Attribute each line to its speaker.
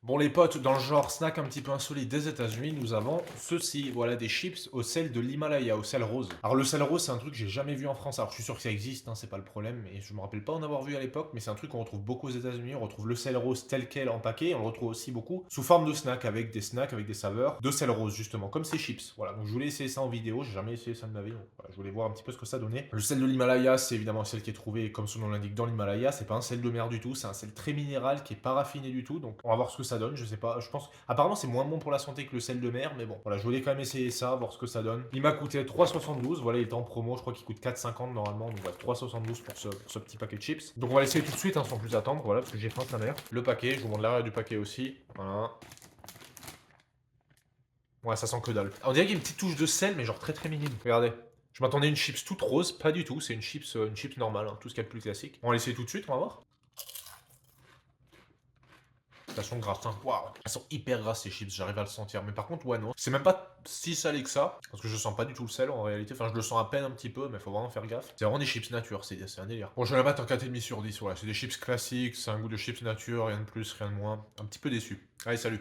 Speaker 1: Bon les potes, dans le genre snack un petit peu insolite des États-Unis, nous avons ceci, voilà des chips au sel de l'Himalaya, au sel rose. Alors le sel rose, c'est un truc que j'ai jamais vu en France. Alors je suis sûr que ça existe, hein, c'est pas le problème, et je me rappelle pas en avoir vu à l'époque, mais c'est un truc qu'on retrouve beaucoup aux États-Unis. On retrouve le sel rose tel quel en paquet, et on le retrouve aussi beaucoup sous forme de snacks avec des saveurs de sel rose justement, comme ces chips. Voilà, donc je voulais essayer ça en vidéo, j'ai jamais essayé ça de ma vie, donc voilà, je voulais voir un petit peu ce que ça donnait. Le sel de l'Himalaya, c'est évidemment le sel qui est trouvé, comme son nom l'indique, dans l'Himalaya. C'est pas un sel de mer du tout, c'est un sel très minéral qui est pas raffiné du tout, donc on va voir ce que ça donne. Je sais pas, je pense. Apparemment, c'est moins bon pour la santé que le sel de mer, mais bon, voilà, je voulais quand même essayer ça, voir ce que ça donne. Il m'a coûté 3,72. Voilà, il est en promo, je crois qu'il coûte 4,50 normalement, donc voilà, 3,72 pour ce petit paquet de chips. Donc on va l'essayer tout de suite, hein, sans plus attendre, voilà, parce que j'ai faim, sa mère. Le paquet, je vous montre l'arrière du paquet aussi. Voilà. Ouais, ça sent que dalle. On dirait qu'il y a une petite touche de sel, mais genre très très minime. Regardez. Je m'attendais à une chips toute rose, pas du tout. C'est une chips normale, hein, tout ce qu'il y a de plus classique. On va l'essayer tout de suite, on va voir. Elles sont grasses, hein. Waouh. Elles sont hyper grasses ces chips, j'arrive à le sentir. Mais par contre, ouais, non. C'est même pas si salé que ça. Parce que je sens pas du tout le sel en réalité. Enfin, je le sens à peine un petit peu, mais faut vraiment faire gaffe. C'est vraiment des chips nature, c'est un délire. Bon, je vais la mettre en 4,5 sur 10. Ouais, c'est des chips classiques, c'est un goût de chips nature, rien de plus, rien de moins. Un petit peu déçu. Allez, salut.